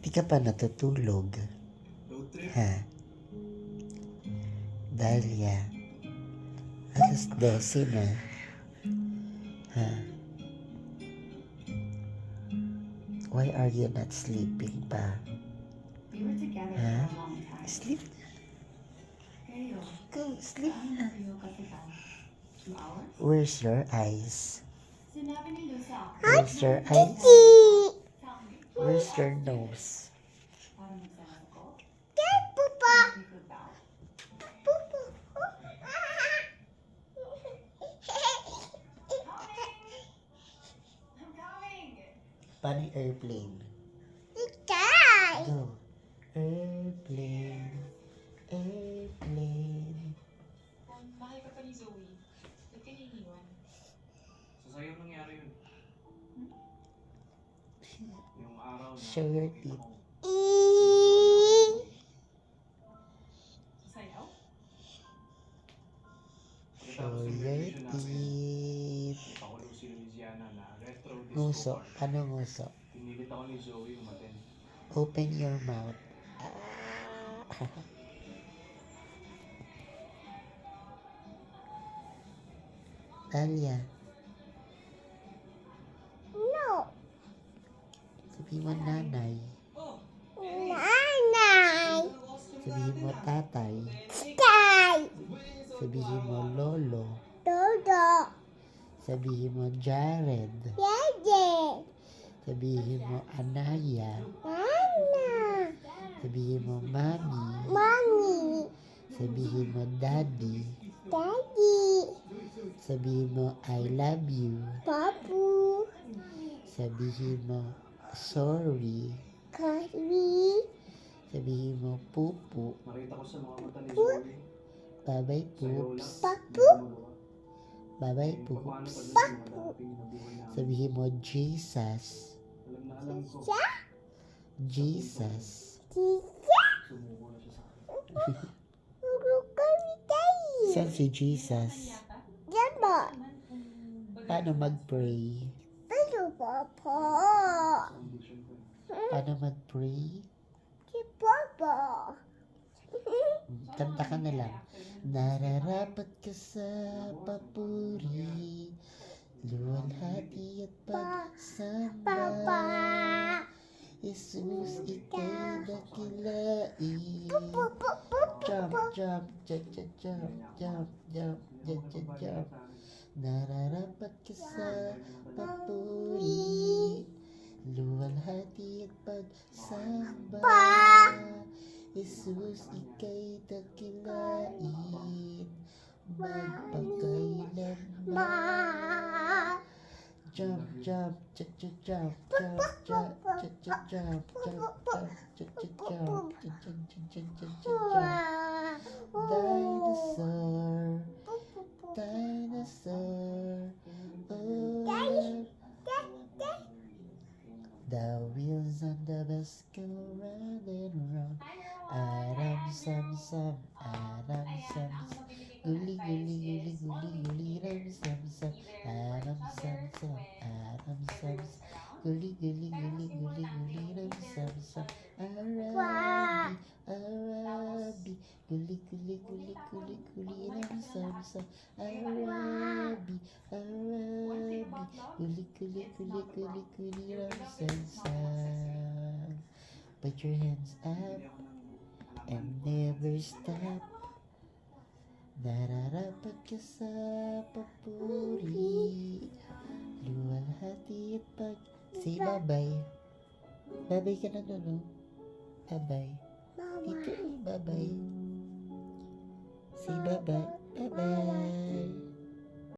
Di ka pa natutulog. Ha? Dahlia, alas 12 na. Ha? Why are you not sleeping pa? Ha? Sleep na. Go, sleep na. Where's your eyes? Where's your eyes? Where's your nose? Paano yung airplane? Go. Airplane. Airplane. Bakit ka pa ni Zoe? Ba't ka naiiwan? So sa'yo nangyari yun. Yung araw na... Show your teeth. Sayaw? Show your teeth. Pakulo si Louisiana na retro disco Nguso. bar. Ano nguso? Pinilit ako ni Zoe umaten. Open your mouth. Dahlia. No. Sabihin mo nanay. Nanay. Sabihin mo tatay. Tay. Sabihin mo lolo. Dodo. Sabihin mo Jared. Dede. Sabihin mo Anaya. Nana. Sabihin mo mami. Mommy. Sabihin mo daddy. Daddy. Sabihin mo I love you. Papu. Sabihin mo sorry. Kari. Sabihin mo pupu. Nakita ko sa mga mata ni Zoe. Bye-bye Sa'yo poops. lang. Papu. Bye-bye Paano poops. pa dun sa madaping na buhay namin. Sabihin mo Jesus. Alam na alam ko. Jesus. Tita. Sumuko na siya sa akin. Uruk kami tayo. Saan si Jesus? Diba? Paano mag-pray? Ano papa? Sa ambition ko. Paano mag-pray? Si papa. Kanta ka na lang. Nararapat ka sa papuri, luwalhati at pagsamba. Papa. Jesus, ika'y dakilain. Papa. Jump, jump, jump, jump, jump, jump, jump, jump, jump, jump. Nararapat ka sa papuri, luwalhati at pagsamba. Jesus, ika'y dakilain, magpakailanman. Jump, jump, jump, jump, jump, jump, jump, jump, jump, jump, jump, jump, jump, jump, jump, jump. Dinosaur, dinosaur, oh. The wheels on the bus go round and round. Adam, sam, sam, Adam, sam, sam. Guli, guli, guli, guli, guli, ram, sam, sam. Adam, sam, sam, Adam, sam, sam. Guli, guli, guli, guli, guli, ram, sam, sam. Arabi, Arabi. Guli, guli, guli, guli, guli, ram, sam, sam. Arabi, Arabi. Guli, guli, guli, guli, guli, ram, sam, sam. Put your hands up and never stop. Nararapat ka sa papuri, luwalhati at pag... Say bye-bye. Bye-bye ka na doon, no? Bye-bye. Dito, bye-bye. Say bye-bye. Bye-bye.